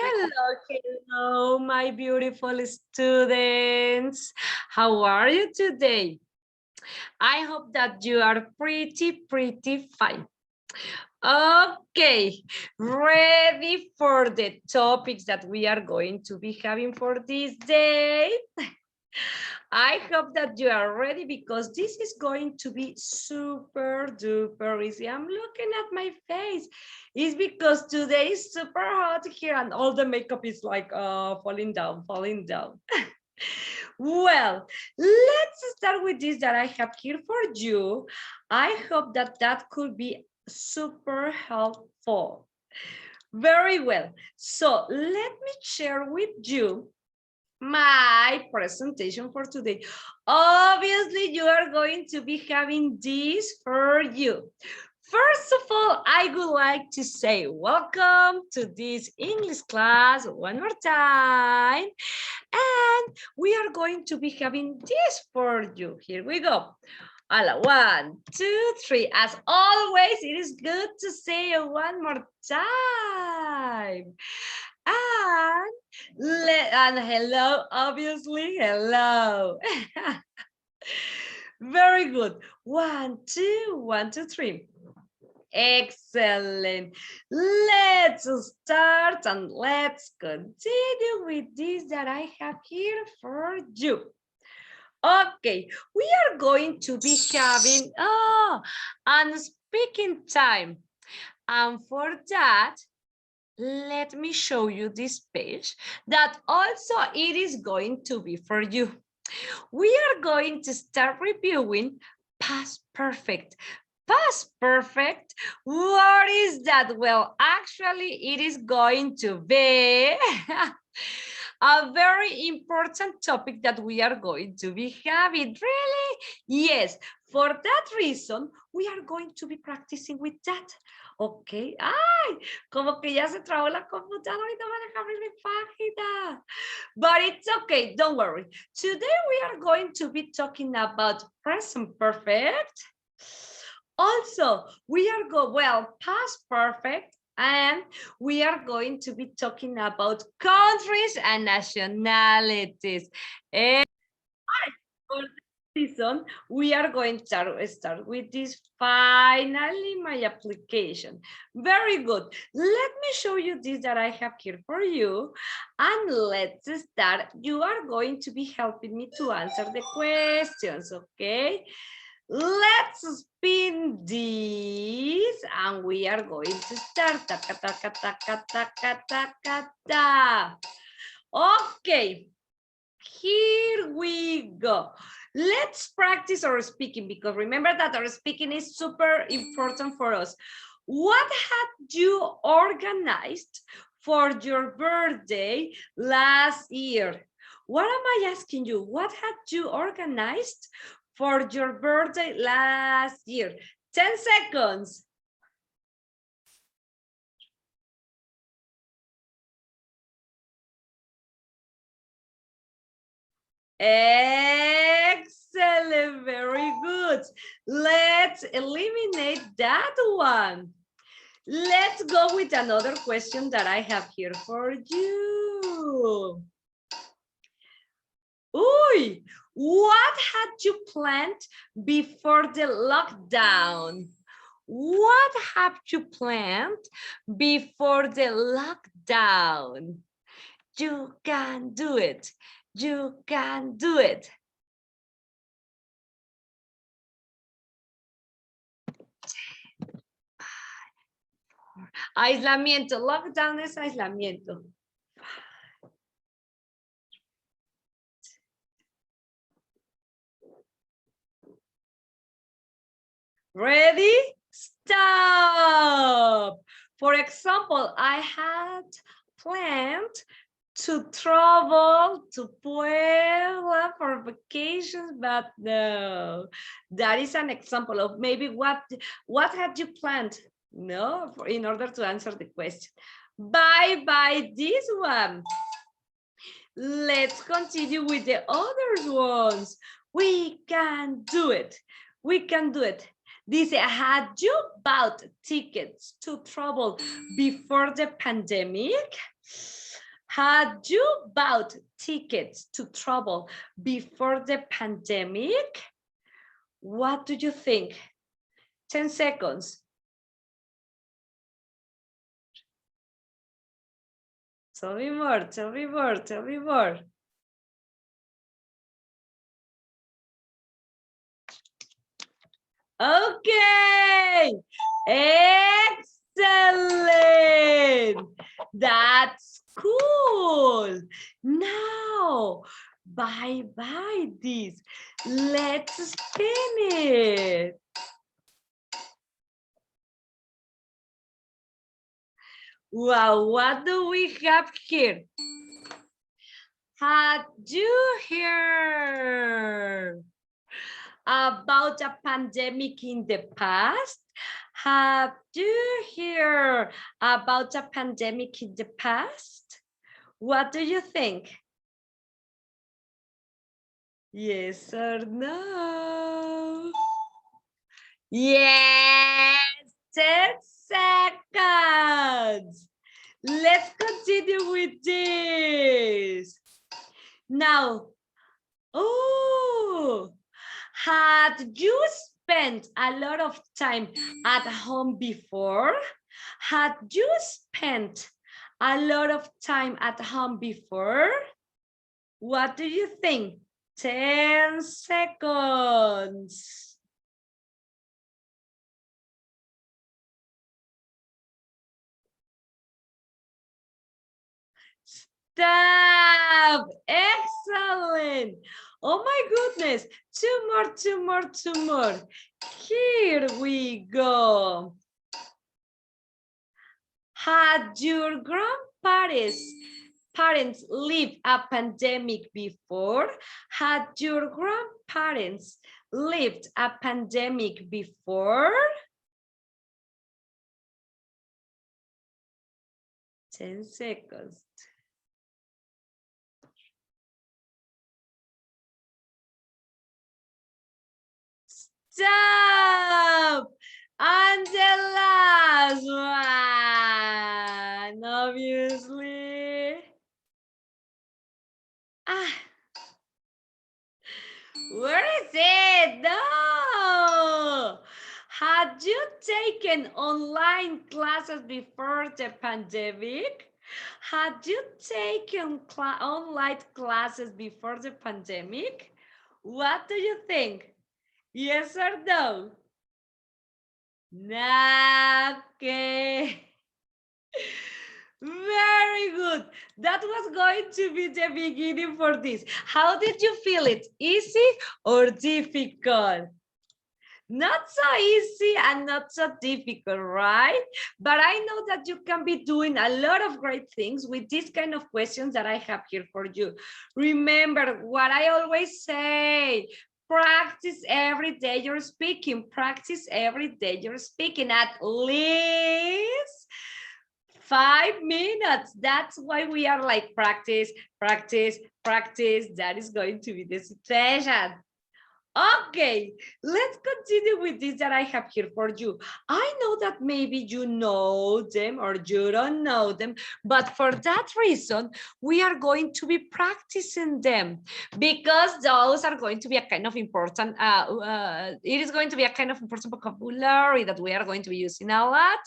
Hello, hello, my beautiful students. How are you today? I hope that you are pretty fine. Okay, ready for the topics that we are going to be having for this day? I hope that you are ready because this is going to be super duper easy. I'm looking at my face. It's because today is super hot here and all the makeup is like falling down, falling down. Well, let's start with this that I have here for you. I hope that that could be super helpful. Very well. So let me share with you my presentation for today. Obviously, you are going to be having this for you. First of all, I would like to say welcome to this English class one more time. And we are going to be having this for you. Here we go. Hola, 1, 2, 3. As always, it is good to say it one more time. And hello, obviously, hello. Very good. 1, 2, 1, 2, 3. Excellent. Let's start and let's continue with this that I have here for you. Okay, we are going to be having and speaking time. And for that, let me show you this page that also it is going to be for you. We are going to start reviewing past perfect. Past perfect, what is that? Well, actually, it is going to be a very important topic that we are going to be having. Really? Yes. For that reason, we are going to be practicing with that. Okay. Ay, como que ya se trabó la computadora y no van a abrir mi página. But it's okay. Don't worry. Today we are going to be talking about present perfect. Also, we are past perfect, and we are going to be talking about countries and nationalities. And for this reason, we are going to start with this finally my application. Very good. Let me show you this that I have here for you. And let's start. You are going to be helping me to answer the questions, okay? Let's spin this and we are going to start. Taka, taka, taka, taka, taka, taka. Okay, here we go. Let's practice our speaking because remember that our speaking is super important for us. What had you organized for your birthday last year? What am I asking you? What had you organized for your birthday last year? 10 seconds. Excellent, very good. Let's eliminate that one. Let's go with another question that I have here for you. Uy, what had you planned before the lockdown? What have you planned before the lockdown? You can do it. You can do it. Aislamiento. Lockdown es aislamiento. Ready? Stop. For example, I had planned to travel to Puebla for vacations, but no. That is an example of maybe what had you planned? No, in order to answer the question. Bye this one. Let's continue with the other ones. We can do it. We can do it. Dice, had you bought tickets to travel before the pandemic? Had you bought tickets to travel before the pandemic? What do you think? 10 seconds. Tell me more, tell me more, tell me more. Okay, excellent. That's cool. Now, bye-bye this. Let's spin it. Wow, what do we have here? Had you heard about a pandemic in the past? Have you heard about a pandemic in the past? What do you think? Yes or no? Yes, 10 seconds. Let's continue with this. Now, oh, had you spent a lot of time at home before? Had you spent a lot of time at home before? What do you think? 10 seconds. Stop! Excellent! Oh my goodness! Two more. Here we go. Had your grandparents lived a pandemic before? Had your grandparents lived a pandemic before? 10 seconds. Stop! And the last one, obviously. Ah, where is it? No! Had you taken online classes before the pandemic? Had you taken online classes before the pandemic? What do you think? Yes or no? Okay. Very good. That was going to be the beginning for this. How did you feel it? Easy or difficult? Not so easy and not so difficult, right? But I know that you can be doing a lot of great things with these kind of questions that I have here for you. Remember what I always say, practice every day you're speaking, practice every day you're speaking at least 5 minutes. That's why we are like practice. That is going to be the situation. Okay, let's continue with this that I have here for you. I know that maybe you know them or you don't know them, but for that reason, we are going to be practicing them because those are going to be a kind of important, it is going to be a kind of important vocabulary that we are going to be using a lot.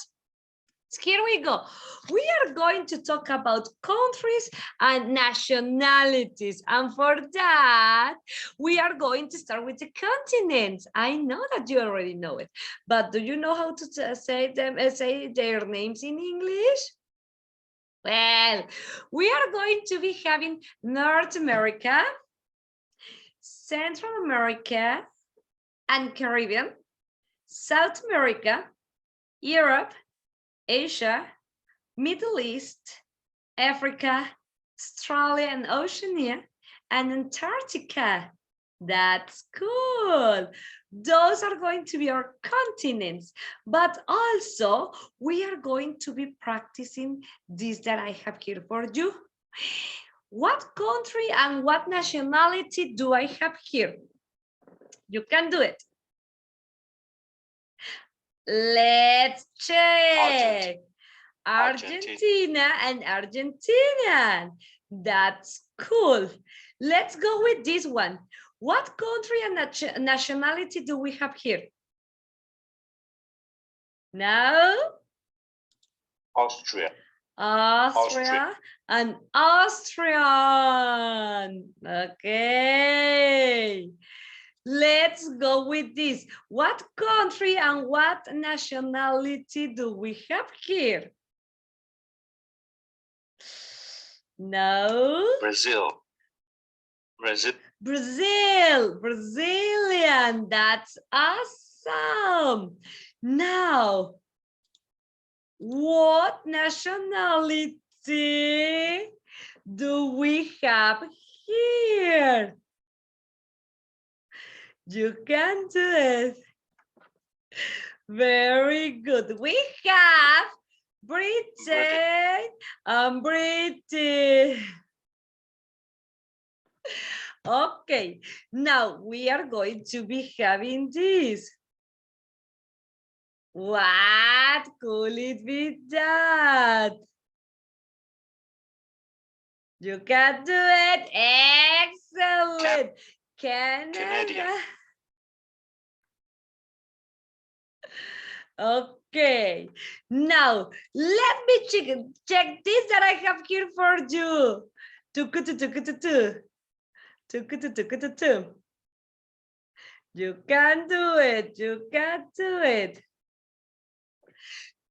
Here we go. We are going to talk about countries and nationalities. And for that, we are going to start with the continents. I know that you already know it, but do you know how to say their names in English? Well, we are going to be having North America, Central America and Caribbean, South America, Europe, Asia, Middle East, Africa, Australia and Oceania, and Antarctica. That's cool. Those are going to be our continents, but also we are going to be practicing this that I have here for you. What country and what nationality do I have here? You can do it. Let's check. Argentina and Argentinian. That's cool. Let's go with this one. What country and nationality do we have here? No? Austria. Austria and Austrian. Okay. Let's go with this. What country and what nationality do we have here? No? Brazil. Brazilian. That's awesome. Now, what nationality do we have here? You can do it. Very good. We have Britain and British. Okay, now we are going to be having this. What could it be that? You can do it. Excellent. Canada. Okay. Now, let me check this that I have here for you. You can do it. You can do it.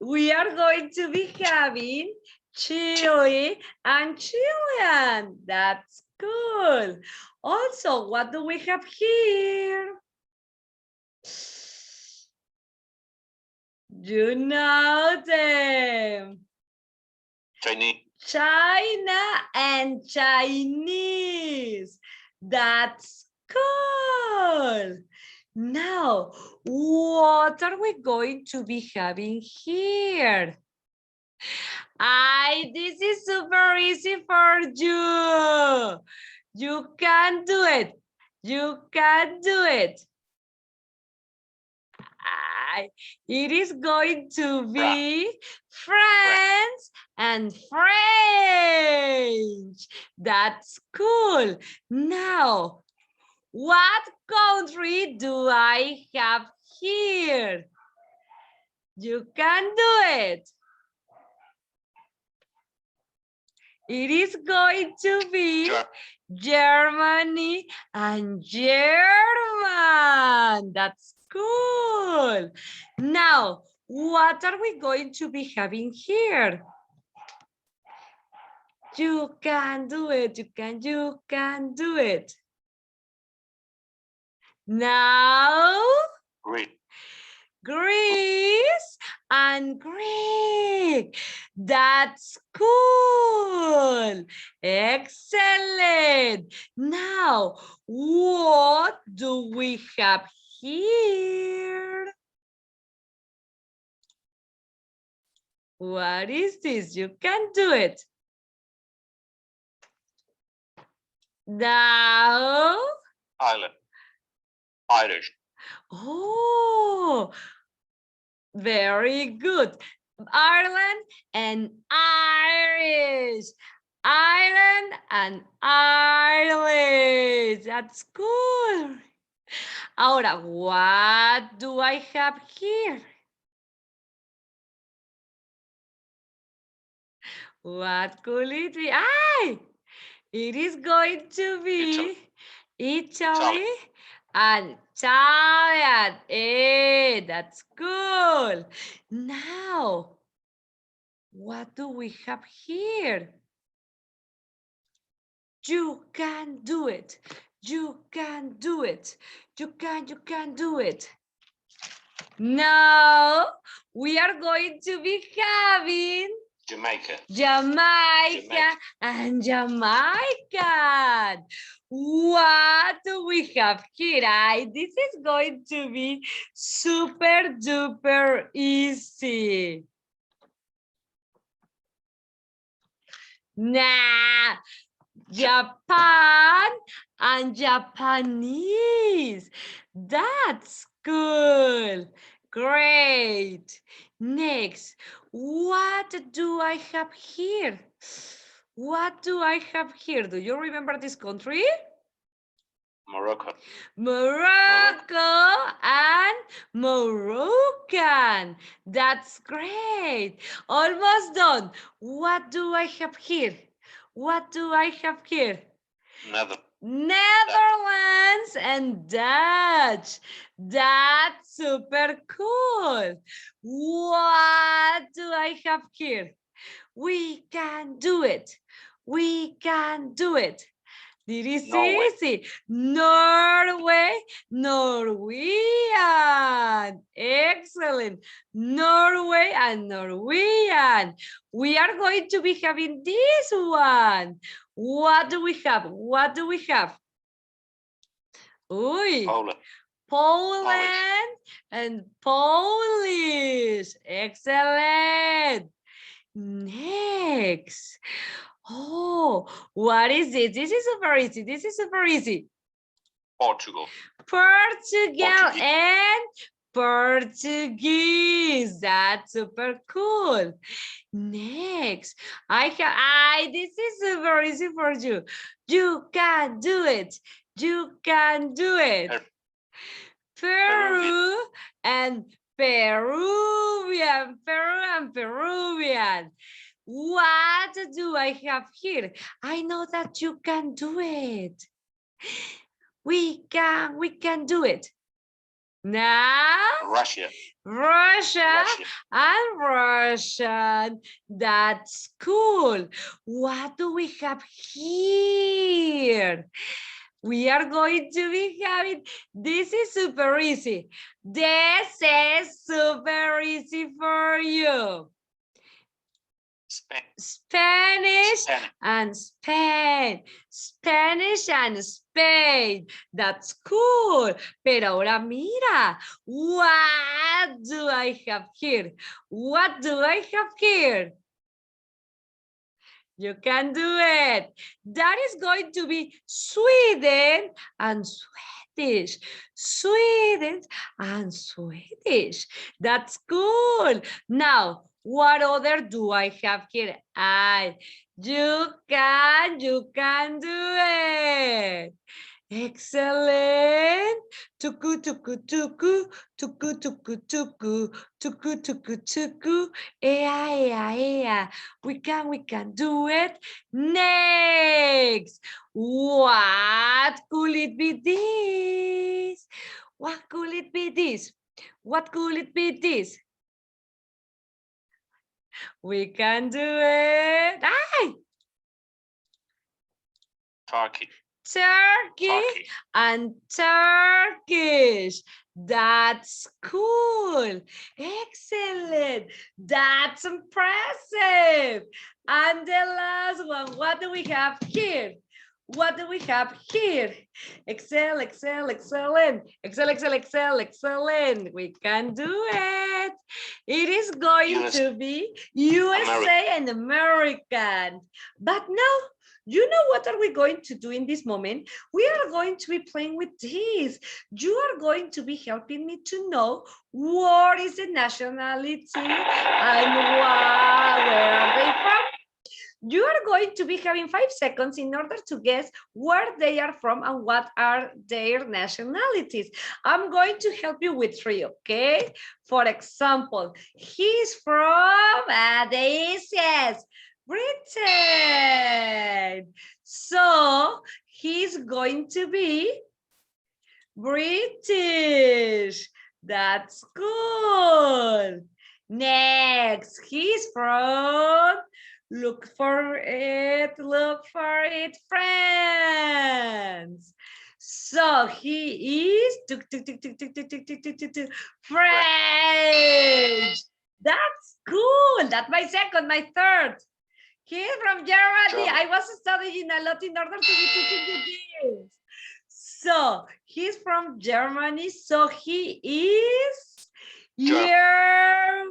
We are going to be having Chile and Chilean. That's cool. Also, what do we have here? You know them. Chinese. China and Chinese. That's cool. Now, what are we going to be having here? This is super easy for you. You can do it. You can do it. It is going to be France and French. That's cool. Now, what country do I have here? You can do it. It is going to be Germany and German. That's cool. Now, what are we going to be having here? You can do it. You can do it. Now, Greece and Greek. That's cool. Excellent. Now, what do we have here? What is this? You can do it. Now, Ireland. Irish. Oh, very good. Ireland and Irish. Ireland and Irish. That's cool. Ahora, what do I have here? What could it be? It is going to be Italy and Italian. That's cool. Now, what do we have here? You can do it. You can do it. You can do it. Now, we are going to be having Jamaica and Jamaican. What do we have here? This is going to be super duper easy. Nah, Japan and Japanese. That's cool. Great. Next, what do I have here? What do I have here? Do you remember this country? Morocco. Morocco and Moroccan. That's great. Almost done. What do I have here? What do I have here? Netherlands and Dutch. That's super cool. What do I have here? We can do it. We can do it. It is Norway. easy. Norway, Norwegian. Excellent. Norway and Norwegian. We are going to be having this one. What do we have? What do we have? Uy. Poland. Poland and Polish. Excellent. Next. Oh, what is it? This is super easy. This is super easy. Portugal. Portugal and Portuguese. That's super cool. Next, this is super easy for you. You can do it. You can do it. Peru and Peruvian. Peru and Peruvian. What do I have here? I know that you can do it. We can do it. Now, Russia. Russia and Russian. That's cool. What do we have here? We are going to be having, this is super easy. This is super easy for you. Spanish and Spain. Spanish and Spain. That's cool. Pero ahora mira, what do I have here? What do I have here? You can do it. That is going to be Sweden and Swedish. Sweden and Swedish. That's cool. Now, what other do I have here? You can do it. Excellent. Tuku, tuku, tuku, tuku, tuku, tuku, tuku, tuku, tuku, ea, ea, ea. We can do it. Next. What could it be this? What could it be this? What could it be this? We can do it. Ay! Turkey and Turkish. That's cool. Excellent. That's impressive. And the last one, what do we have here? What do we have here? Excel, excel, excellent. Excel, excel, excel, excellent. We can do it. It is going to be USA and American. But now, you know what are we going to do in this moment? We are going to be playing with this. You are going to be helping me to know what is the nationality and where are they from. You are going to be having 5 seconds in order to guess where they are from and what are their nationalities. I'm going to help you with 3, okay? For example, he's from the easiest, Britain. So he's going to be British. That's cool. Next, he's from, look for it, France. So he is French. That's cool. That's my second, my third. He's from Germany. I was studying a lot in order to be teaching you this. So he's from Germany. So he is You're right.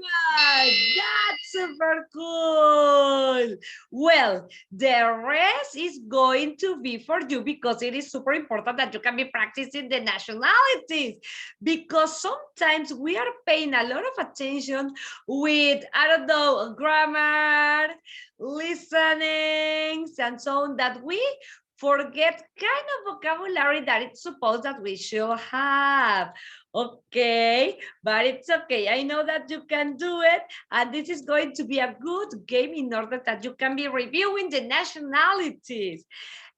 That's super cool. Well, the rest is going to be for you because it is super important that you can be practicing the nationalities, because sometimes we are paying a lot of attention with, I don't know, grammar, listenings, and so on, that we forget kind of vocabulary that it's supposed that we should have. Okay, but it's okay. I know that you can do it, and this is going to be a good game in order that you can be reviewing the nationalities.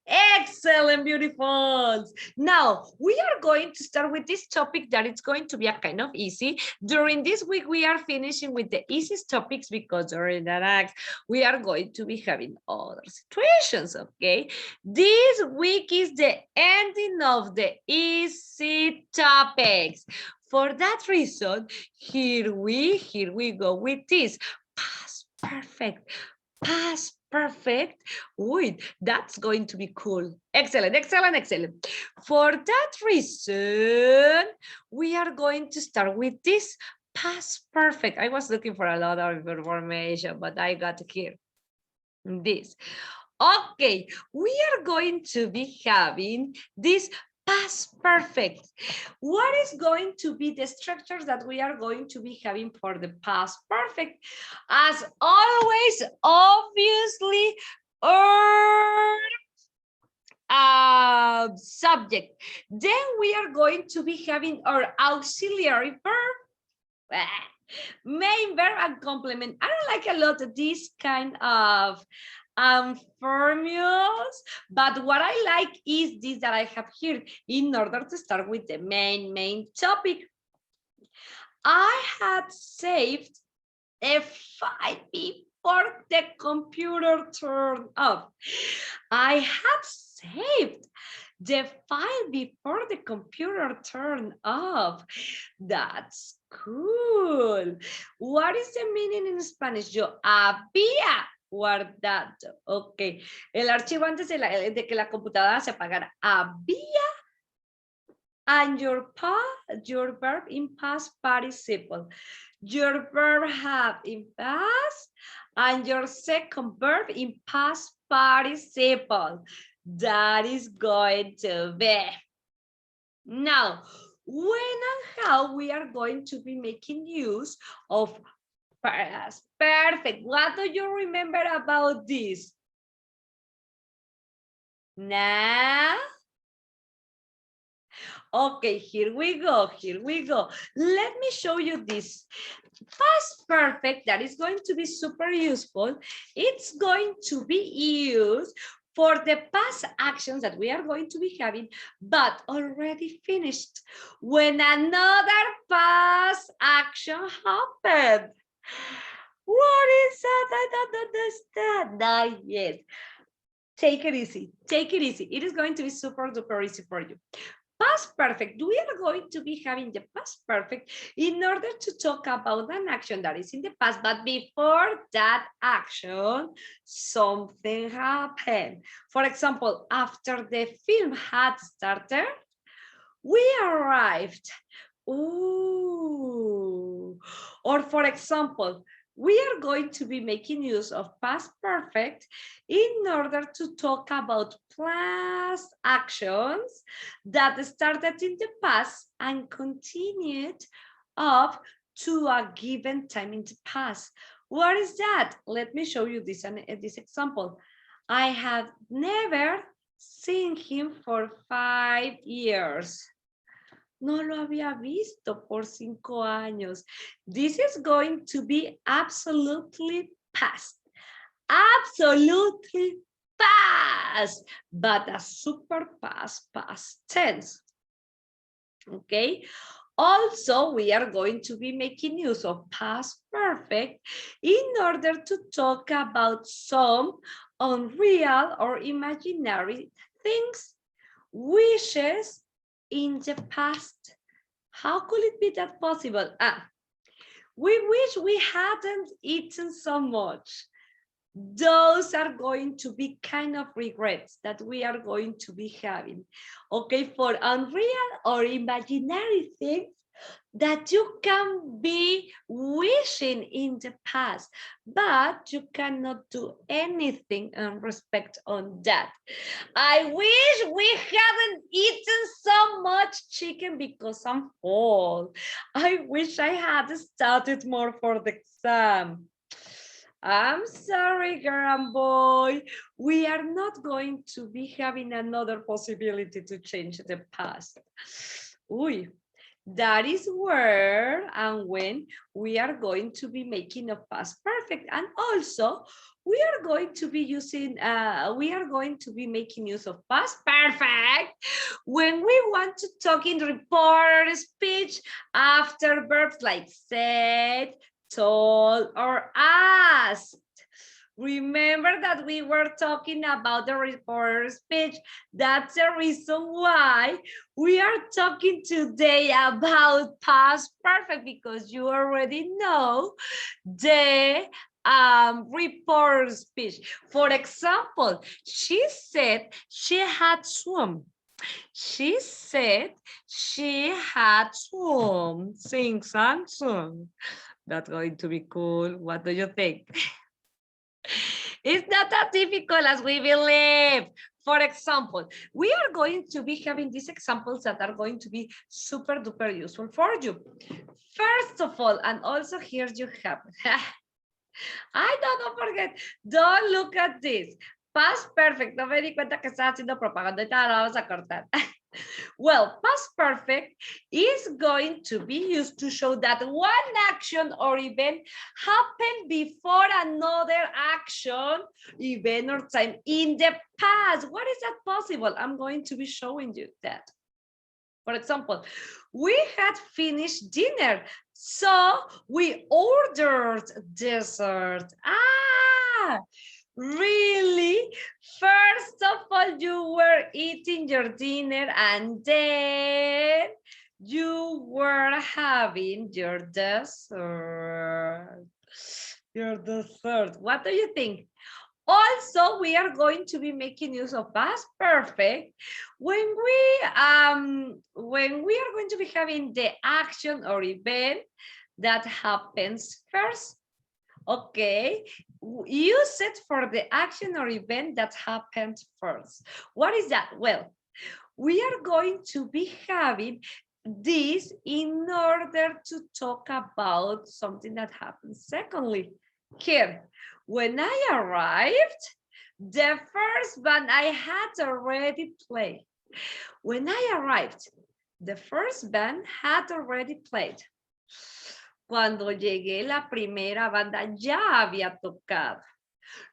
Excellent, beautifuls. Now, we are going to start with this topic that it's going to be a kind of easy. During this week, we are finishing with the easiest topics because during the next, we are going to be having other situations, okay? This week is the ending of the easy topics. For that reason, here we go with this. Past perfect. Past perfect. Wait, that's going to be cool. Excellent, excellent, excellent. For that reason, we are going to start with this past perfect. I was looking for a lot of information, but I got here this. Okay, we are going to be having this past perfect. What is going to be the structures that we are going to be having for the past perfect? As always, obviously, subject. Then we are going to be having our auxiliary verb, main verb, and complement. I don't like a lot of this kind of formulas, but what I like is this that I have here in order to start with the main topic. I had saved a file before the computer turned off. I had saved the file before the computer turned off. That's cool. What is the meaning in Spanish? Yo había guardado. Ok. El archivo antes de que la computadora se apagara. Había. And your verb in past participle. Your verb have in past and your second verb in past participle. That is going to be. Now, when and how we are going to be making use of past perfect. What do you remember about this? Now, okay, here we go. Let me show you this. Past perfect, that is going to be super useful. It's going to be used for the past actions that we are going to be having, but already finished. When another past action happened. What is that? I don't understand. Not yet. Take it easy. It is going to be super duper easy for you. Past perfect. We are going to be having the past perfect in order to talk about an action that is in the past, but before that action, something happened. For example, after the film had started, we arrived. Ooh. Or for example, we are going to be making use of past perfect in order to talk about past actions that started in the past and continued up to a given time in the past. What is that? Let me show you this example. I have never seen him for 5 years. No lo había visto por 5 años. This is going to be absolutely past. Absolutely past, but a super past tense. Okay. Also, we are going to be making use of past perfect in order to talk about some unreal or imaginary things, wishes, in the past. How could it be that possible? We wish we hadn't eaten so much. Those are going to be kind of regrets that we are going to be having. Okay, for unreal or imaginary things, that you can be wishing in the past, but you cannot do anything in respect on that. I wish we hadn't eaten so much chicken because I'm full. I wish I had studied more for the exam. I'm sorry, girl and boy. We are not going to be having another possibility to change the past. Uy, that is where and when we are going to be making a past perfect. And also, we are going to be using, we are going to be making use of past perfect when we want to talk in reported speech after verbs like said, told, or asked. Remember that we were talking about the reporter speech. That's the reason why we are talking today about past perfect, because you already know the reporter speech. For example, she said she had swum. She said she had swum. Sing some song. That's going to be cool. What do you think? It's not as difficult as we believe. For example, we are going to be having these examples that are going to be super duper useful for you. First of all, and also here you have, don't forget, don't look at this. Past perfect, no me di cuenta que estaba haciendo propaganda, ahorita la vamos a cortar. Well, past perfect is going to be used to show that one action or event happened before another action, event, or time in the past. What is that possible? I'm going to be showing you that. For example, we had finished dinner, so we ordered dessert. Really? First of all, you were eating your dinner and then you were having your dessert. Your dessert. What do you think? Also, we are going to be making use of past perfect when we are going to be having the action or event that happens first. Okay, use it for the action or event that happened first. What is that? Well, we are going to be having this in order to talk about something that happens secondly. Here, when I arrived, the first band I had already played. When I arrived, the first band had already played. Cuando llegué, la primera banda ya había tocado.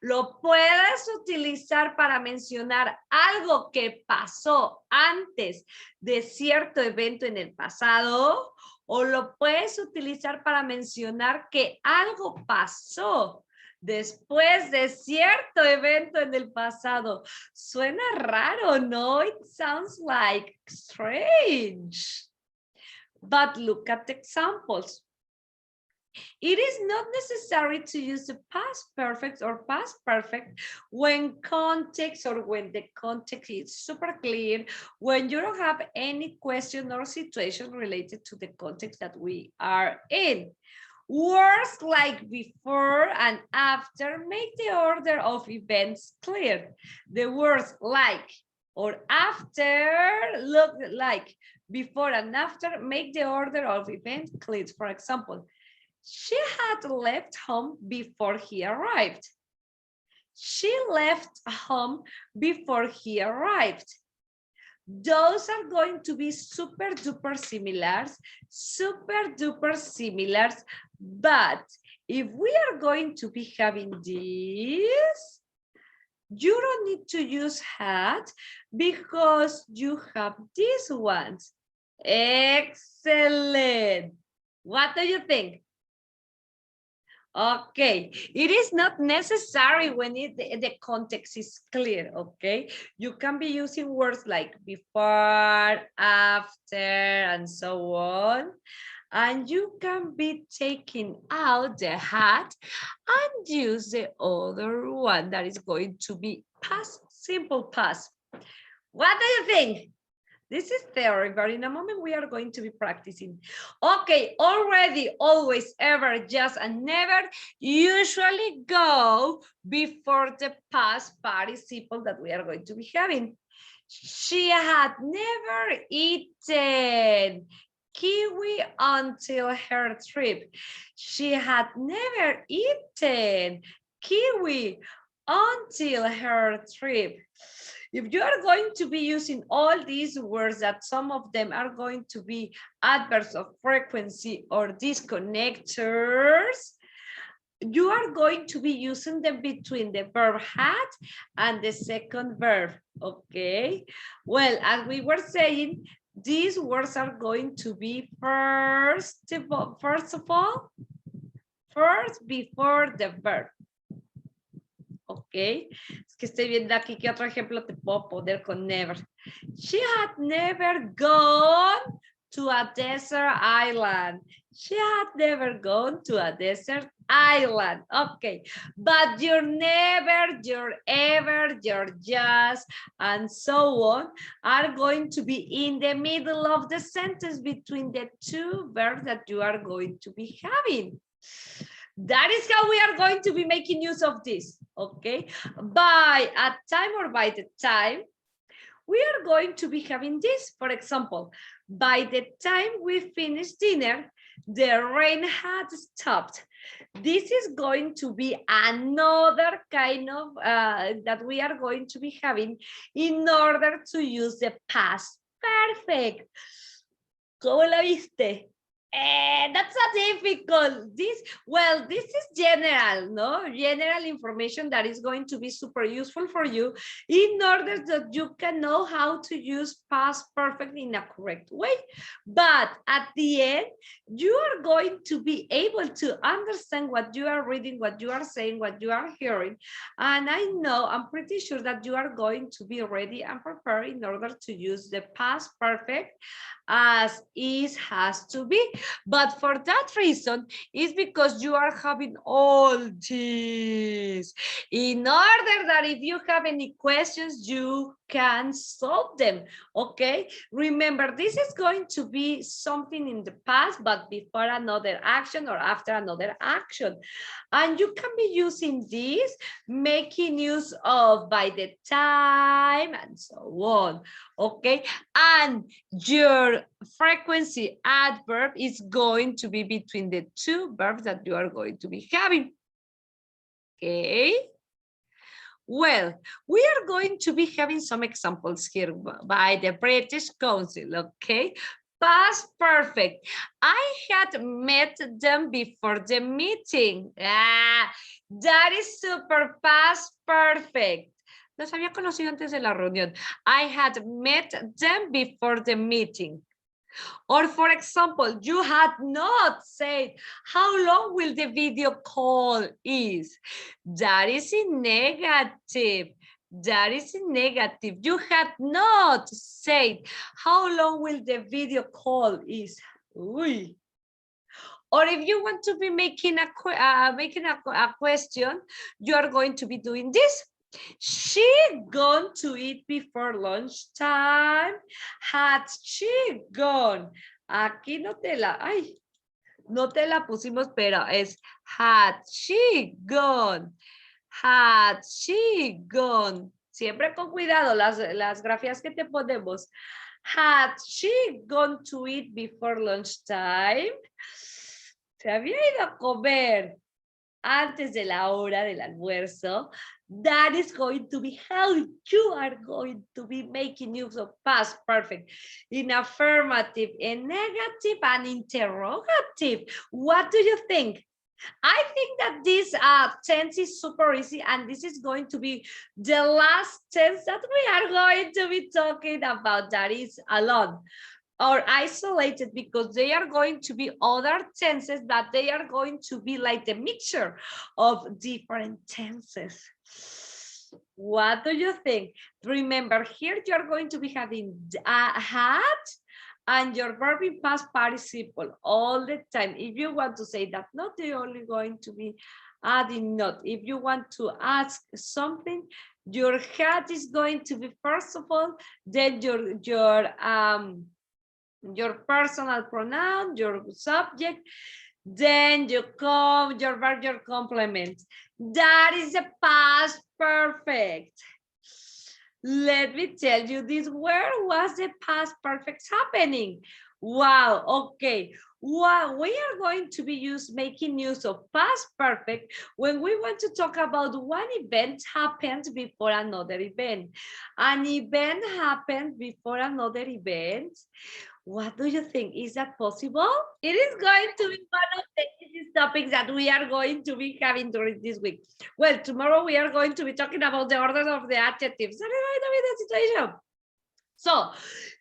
Lo puedes utilizar para mencionar algo que pasó antes de cierto evento en el pasado, o lo puedes utilizar para mencionar que algo pasó después de cierto evento en el pasado. Suena raro, ¿no? It sounds like strange. But look at the examples. It is not necessary to use the past perfect or past perfect when context or when the context is super clear, when you don't have any question or situation related to the context that we are in. Words like before and after make the order of events clear. The words like or after look like before and after make the order of events clear. For example, she had left home before he arrived. She left home before he arrived. Those are going to be super duper similars, but if we are going to be having this, you don't need to use had because you have these ones. Excellent. What do you think? Okay, it is not necessary when the context is clear, okay? You can be using words like before, after, and so on. And you can be taking out the had and use the other one that is going to be past, simple past. What do you think? This is theory, but in a moment we are going to be practicing. Okay, already, always, ever, just, and never usually go before the past participle that we are going to be having. She had never eaten kiwi until her trip. She had never eaten kiwi until her trip. If you are going to be using all these words that some of them are going to be adverbs of frequency or disconnectors, you are going to be using them between the verb had and the second verb, okay? Well, as we were saying, these words are going to be first before the verb. Ok, es que estoy viendo aquí qué otro ejemplo te puedo poner con never. She had never gone to a desert island. She had never gone to a desert island. Okay, but your never, your ever, your just, and so on are going to be in the middle of the sentence between the two verbs that you are going to be having. That is how we are going to be making use of this, okay? By a time or by the time, we are going to be having this. For example, by the time we finish dinner, the rain had stopped. This is going to be another kind of that we are going to be having in order to use the past perfect. ¿Cómo la viste? That's a difficult. This is general, no? General information that is going to be super useful for you in order that you can know how to use past perfect in a correct way. But at the end, you are going to be able to understand what you are reading, what you are saying, what you are hearing. And I'm pretty sure that you are going to be ready and prepared in order to use the past perfect as is has to be. But for that reason, it's because you are having all this in order that if you have any questions, you can solve them, okay? Remember, this is going to be something in the past, but before another action or after another action. And you can be using this, making use of by the time and so on, okay? And your frequency adverb is going to be between the two verbs that you are going to be having, okay? Well, we are going to be having some examples here by the British Council, okay? Past perfect. I had met them before the meeting. That is super past perfect. Los había conocido antes de la reunión. I had met them before the meeting. Or for example, you had not said how long will the video call is. That is in negative. That is in negative. You had not said how long will the video call is. Uy. Or if you want to be making a question, you are going to be doing this. She gone to eat before lunchtime? Had she gone? Aquí no te la pusimos, pero es had she gone? Had she gone? Siempre con cuidado las grafías que te ponemos. Had she gone to eat before lunchtime? Se había ido a comer antes de la hora del almuerzo. That is going to be how you are going to be making use of past perfect in affirmative, in negative, and interrogative. What do you think? I think that this tense is super easy, and this is going to be the last tense that we are going to be talking about, that is alone or isolated, because they are going to be other tenses, but they are going to be like the mixture of different tenses. What do you think? Remember, here you're going to be having had and your verb in past participle all the time. If you want to say that, not, you're only going to be adding not. If you want to ask something, Your hat is going to be first of all, then your personal pronoun, your subject, then you come your verb, your complement. That is a past perfect. Let me tell you this. Where was the past perfect happening? Wow, okay. Well, we are going to be making use of past perfect when we want to talk about one event happened before another event. An event happened before another event. What do you think? Is that possible? It is going to be one of the easiest topics that we are going to be having during this week. Well, tomorrow we are going to be talking about the order of the adjectives. That is going to be the situation. So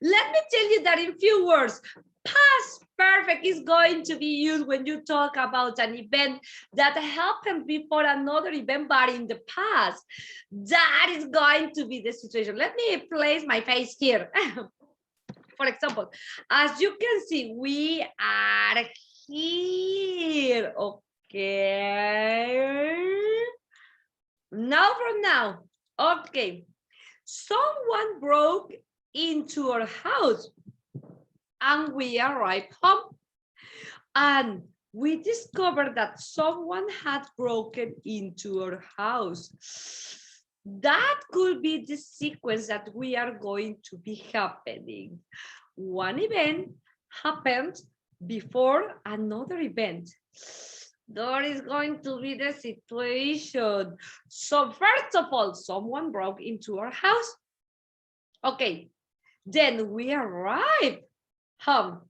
let me tell you that in few words, past perfect is going to be used when you talk about an event that happened before another event, but in the past. That is going to be the situation. Let me place my face here. For example, as you can see, we are here. Okay. Now from now. Okay. Someone broke into our house and we arrived home. And we discovered that someone had broken into our house. That could be the sequence that we are going to be happening. One event happened before another event. That is going to be the situation. So first of all, someone broke into our house. Okay, then we arrived home.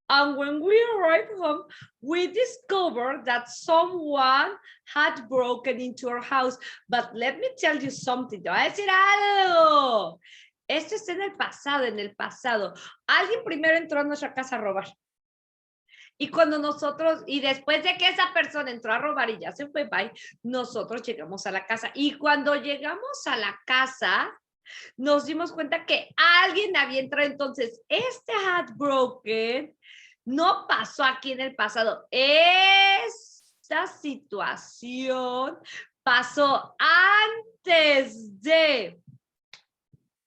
And when we arrived home, we discovered that someone had broken into our house. But let me tell you something. Te voy a decir algo. Esto está en el pasado, Alguien primero entró a nuestra casa a robar. Y cuando nosotros, y después de que esa persona entró a robar y ya se fue, bye, nosotros llegamos a la casa. Y cuando llegamos a la casa, nos dimos cuenta que alguien había entrado. Entonces, este had broken no pasó aquí en el pasado. Esta situación pasó antes de.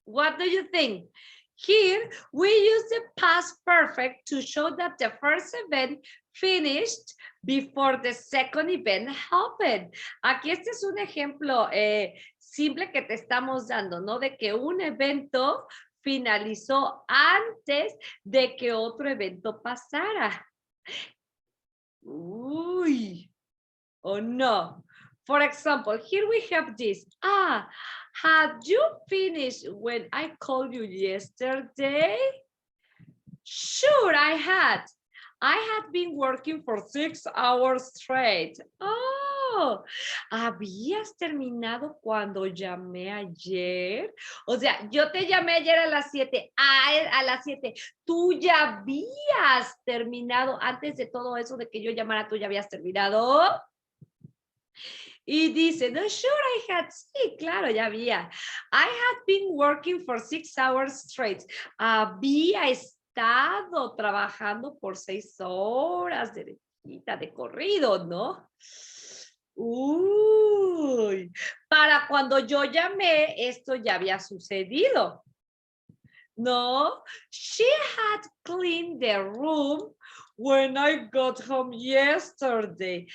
What do you think? Here, we use the past perfect to show that the first event finished before the second event happened. Aquí este es un ejemplo simple que te estamos dando, ¿no? De que un evento finalizó antes de que otro evento pasara. Uy, oh no. For example, here we have this. Had you finished when I called you yesterday? Sure, I had. I had been working for 6 hours straight. Oh, ¿habías terminado cuando llamé ayer? O sea, yo te llamé ayer a las 7. A las 7. Tú ya habías terminado. Antes de todo eso de que yo llamara, tú ya habías terminado. Y dice, no, sure I had, sí, claro, ya había. I had been working for 6 hours straight. Había estado trabajando por 6 horas de corrido, ¿no? Uy, para cuando yo llamé, esto ya había sucedido. No, she had cleaned the room when I got home yesterday.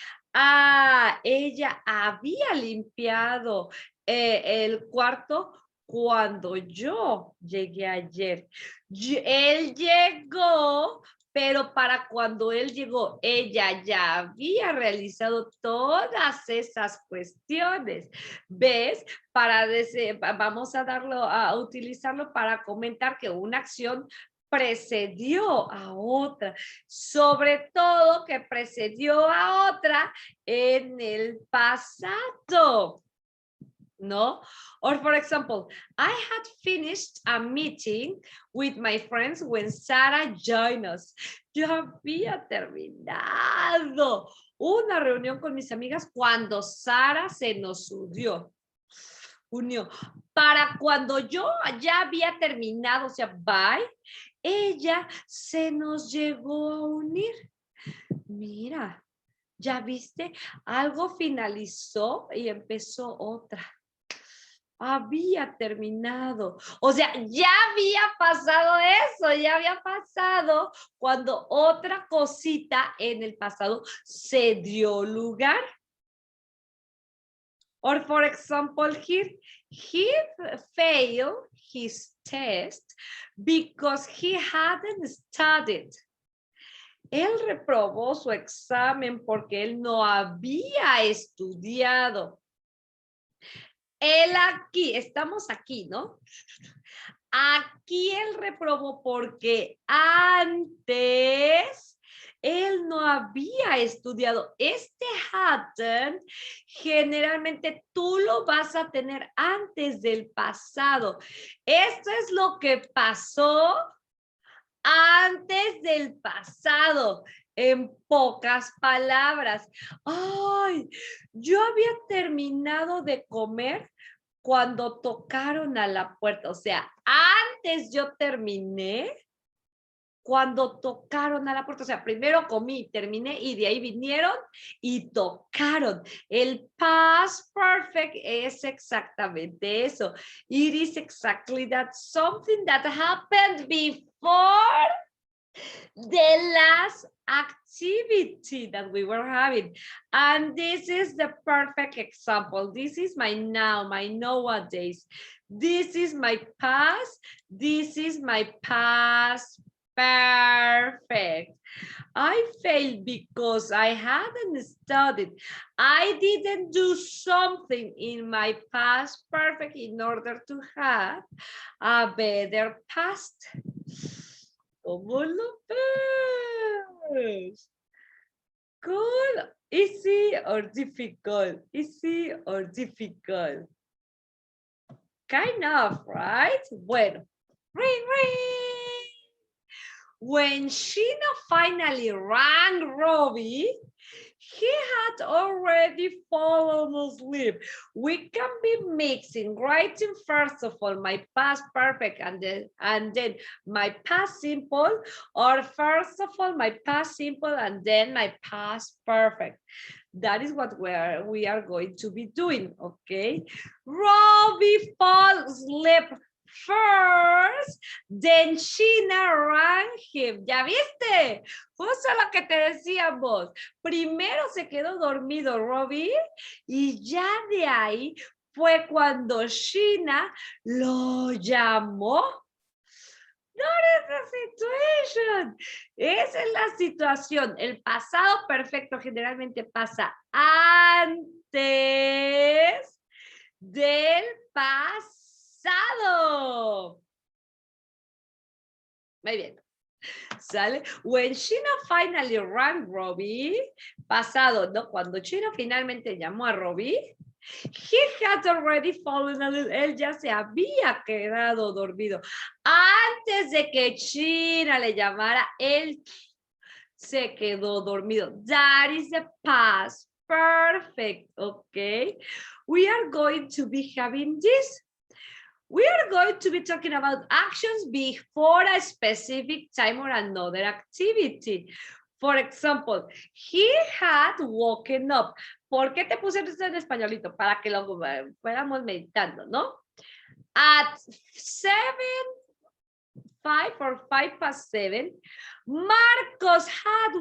Ella había limpiado el cuarto cuando yo llegué ayer. Él llegó, pero para cuando él llegó, ella ya había realizado todas esas cuestiones. ¿Ves? Vamos a utilizarlo para comentar que una acción precedió a otra, sobre todo que precedió a otra en el pasado, ¿no? Or for example, I had finished a meeting with my friends when Sarah joined us. Yo había terminado una reunión con mis amigas cuando Sara se nos unió. Para cuando yo ya había terminado, o sea, bye, ella se nos llegó a unir. Mira, ¿ya viste? Algo finalizó y empezó otra. había terminado. O sea, ya había pasado eso, ya había pasado cuando otra cosita en el pasado se dio lugar. Or for example here, he failed his test because he hadn't studied. Él reprobó su examen porque él no había estudiado. Él aquí, estamos aquí, ¿no? Aquí él reprobó porque antes él no había estudiado. Este hadn't, generalmente tú lo vas a tener antes del pasado. Esto es lo que pasó antes del pasado. En pocas palabras, ay, yo había terminado de comer cuando tocaron a la puerta. O sea, antes yo terminé cuando tocaron a la puerta. O sea, primero comí, terminé y de ahí vinieron y tocaron. El past perfect es exactamente eso. It is exactly that, something that happened before the last activity that we were having. And this is the perfect example. This is my now, my nowadays. This is my past. This is my past perfect. I failed because I hadn't studied. I didn't do something in my past perfect in order to have a better past. ¿Cómo lo ves? Cool, easy or difficult? Easy or difficult? Kind of, right? Bueno, ring, ring. When Sheena finally rang Robbie, he had already fallen asleep. We can be mixing, writing first of all my past perfect and then my past simple, or first of all my past simple and then my past perfect. That is what we are going to be doing, okay? Robbie fall asleep first, then Sheena rang him. ¿Ya viste? Justo lo que te decíamos. Primero se quedó dormido Robbie y ya de ahí fue cuando Sheena lo llamó. That is the situation. Esa es la situación. El pasado perfecto generalmente pasa antes del pasado. Muy bien. ¿Sale? When Sheena finally rang Robbie, pasado, ¿no? Cuando Sheena finalmente llamó a Robbie, he had already fallen asleep. Él ya se había quedado dormido. Antes de que Sheena le llamara, él se quedó dormido. That is the past perfect, okay? We are going to be having this. We are going to be talking about actions before a specific time or another activity. For example, he had woken up. ¿Por qué te puse esto en españolito? Para que lo fuéramos meditando, ¿no? At 5 or 5 past 7, Marcos had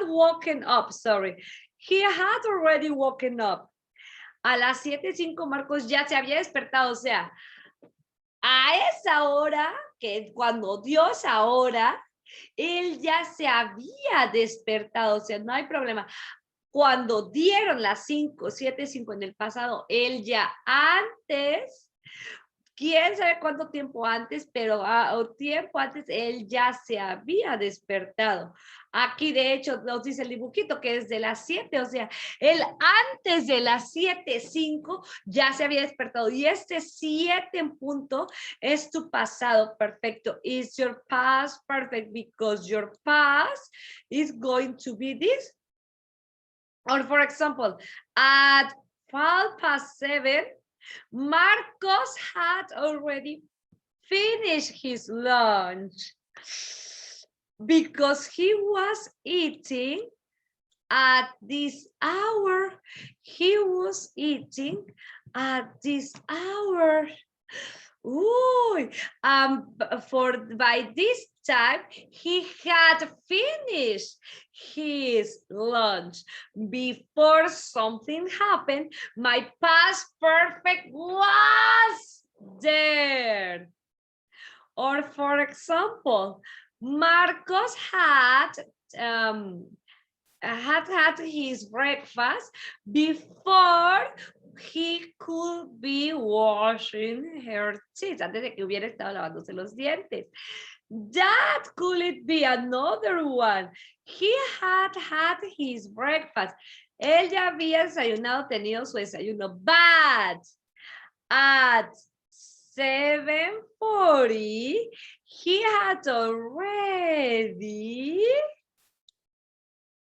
woken up, sorry. He had already woken up. A las 7:05 Marcos ya se había despertado, o sea, a esa hora, que cuando dio esa hora, él ya se había despertado, o sea, no hay problema. Cuando dieron las 7:05 en el pasado, él ya antes, quién sabe cuánto tiempo antes, pero tiempo antes él ya se había despertado. Aquí de hecho nos dice el dibujito que es de las 7, o sea, él antes de las 7:05 ya se había despertado y este 7 en punto es tu pasado perfecto. Is your past perfect because your past is going to be this. Or for example, at 5 past 7, Marcos had already finished his lunch because he was eating at this hour. He was eating at this hour. Ooh, by this time, he had finished his lunch. Before something happened, my past perfect was there. Or for example, Marcos had his breakfast before he could be washing her teeth, antes de que hubiera estado lavándose los dientes. That could it be another one. He had his breakfast. Él ya había desayunado, tenido su desayuno, but at 7:40, he had already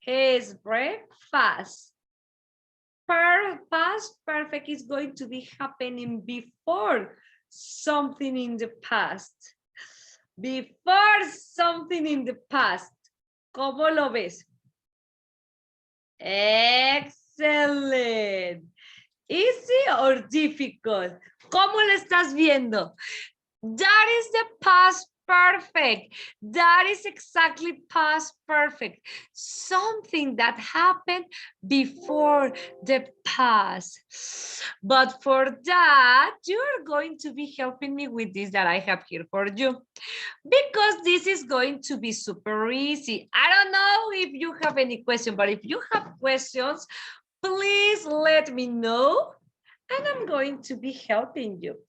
his breakfast. Past perfect is going to be happening before something in the past. Before something in the past. ¿Cómo lo ves? Excellent. Easy or difficult? ¿Cómo lo estás viendo? That is the past perfect. That is exactly past perfect. Something that happened before the past. But for that, you are going to be helping me with this that I have here for you. Because this is going to be super easy. I don't know if you have any question, but if you have questions, please let me know, and I'm going to be helping you.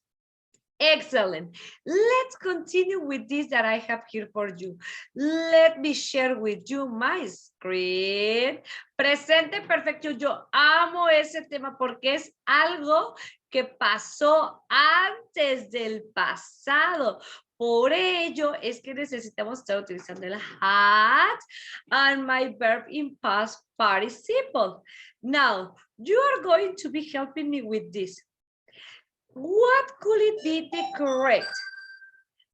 Excellent. Let's continue with this that I have here for you. Let me share with you my screen. Presente perfecto. Yo amo ese tema porque es algo que pasó antes del pasado. Por ello es que necesitamos estar utilizando el had and my verb in past participle. Now, you are going to be helping me with this. What could it be the correct?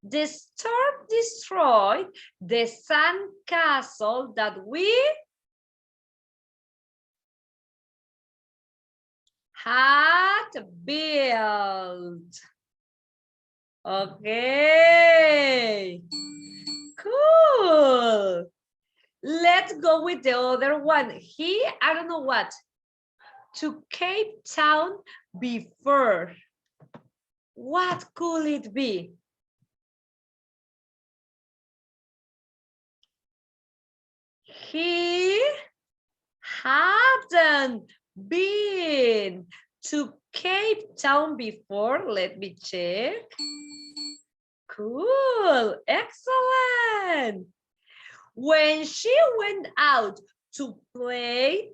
The storm destroyed the sand castle that we had built. Okay. Cool. Let's go with the other one. He, I don't know what, to Cape Town before. What could it be? He hadn't been to Cape Town before. Let me check. Cool, excellent. When she went out to play,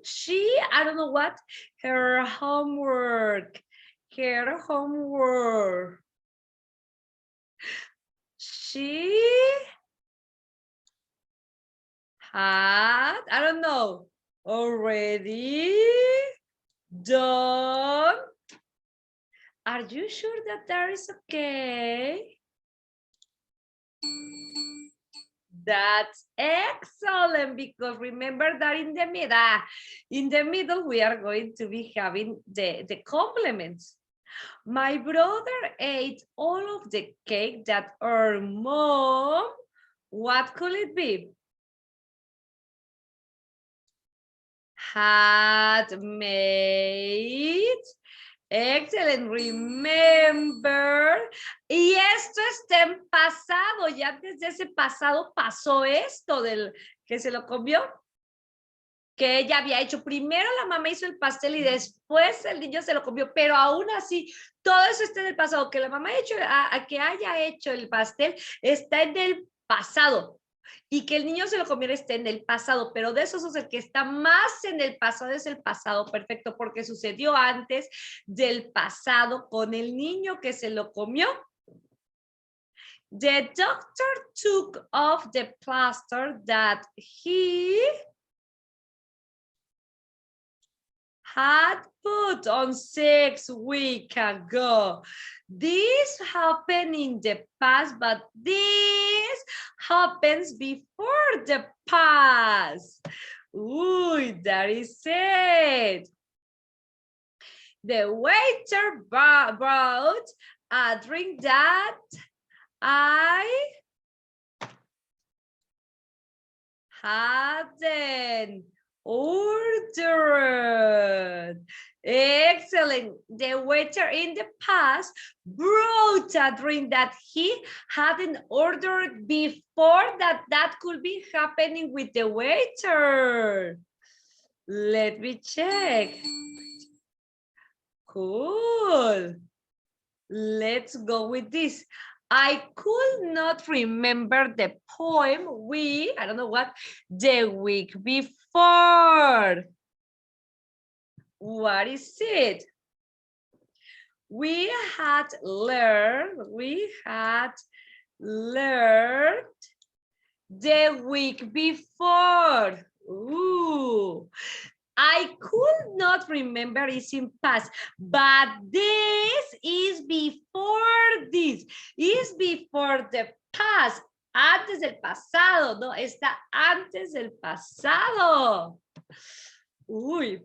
I don't know what, her homework. She had, I don't know, already done. Are you sure that that is okay? That's excellent, because remember that in the middle, we are going to be having the complements. My brother ate all of the cake that our mom, what could it be? Had made. Excellent, remember. Y esto está en pasado, ya antes de ese pasado pasó esto del que se lo comió. Que ella había hecho, primero la mamá hizo el pastel y después el niño se lo comió, pero aún así, todo eso está en el pasado, que la mamá que haya hecho el pastel está en el pasado. Y que el niño se lo comiera esté en el pasado, pero de esos es el que está más en el pasado, es el pasado perfecto, porque sucedió antes del pasado con el niño que se lo comió. The doctor took off the plaster that he had put on 6 weeks ago. This happened in the past, but this happens before the past. Ooh, that is it. The waiter brought a drink that I hadn't ordered. Excellent. The waiter in the past brought a drink that he hadn't ordered before. That could be happening with the waiter. Let me check. Cool. Let's go with this. I could not remember the poem I don't know what, the week before. What is it? We had learned the week before. Ooh. I could not remember it's in past, but this is before this. Is before the past. Antes del pasado, no, está antes del pasado. Uy.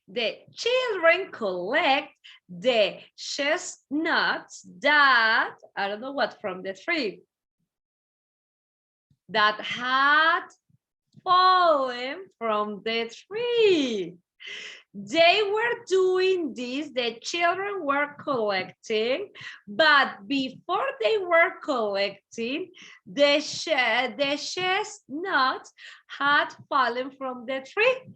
The children collect the chestnuts that, I don't know what, from the tree, that had fallen from the tree. They were doing this, the children were collecting, but before they were collecting, the chestnuts had fallen from the tree.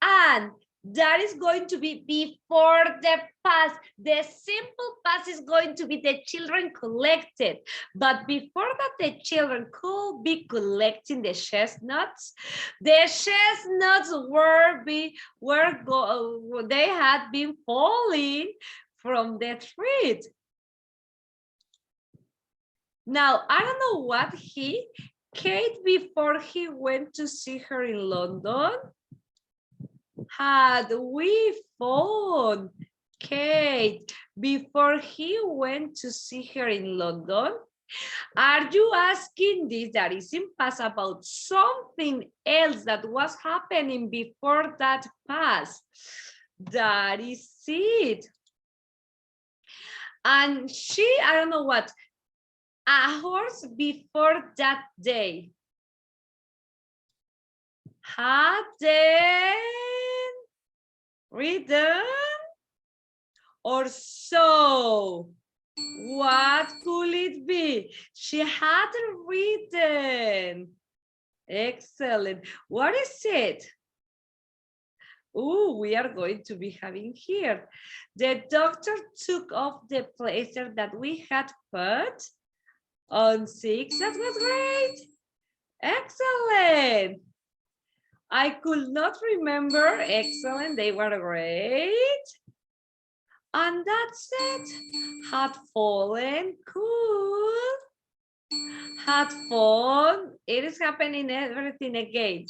And that is going to be before the past. The simple past is going to be the children collected. But before that, the children could be collecting the chestnuts. The chestnuts they had been falling from the tree. Now, I don't know what Kate, before he went to see her in London, had we phoned Kate before he went to see her in London? Are you asking this that is in past about something else that was happening before that past? That is it. And I don't know what, a horse before that day hadn't ridden or so. What could it be? She hadn't ridden. Excellent. What is it? Oh, we are going to be having here. The doctor took off the plaster that we had put on 6. That was great. Excellent. I could not remember. Excellent. They were great. And that's it. Had fallen. Cool. Had fun. It is happening everything again.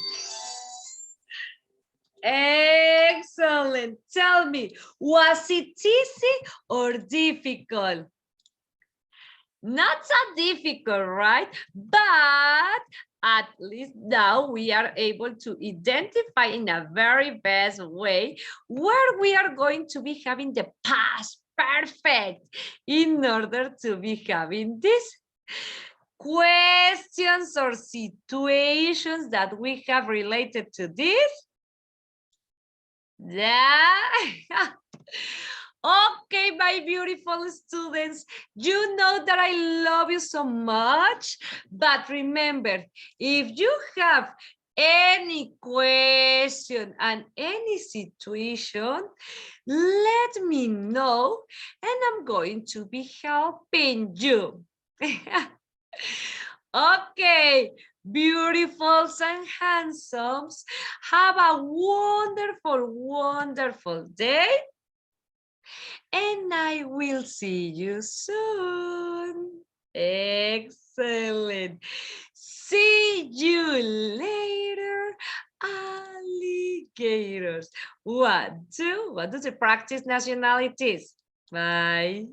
Excellent. Tell me, was it easy or difficult? Not so difficult, right? But at least now we are able to identify in a very best way where we are going to be having the past perfect in order to be having this questions or situations that we have related to this. Yeah. Okay, my beautiful students, you know that I love you so much, but remember, if you have any question and any situation, let me know and I'm going to be helping you. Okay, beautifuls and handsomes, have a wonderful, wonderful day. And I will see you soon. Excellent. See you later, alligators. 1, 2, 1, 2, 3, practice nationalities. Bye.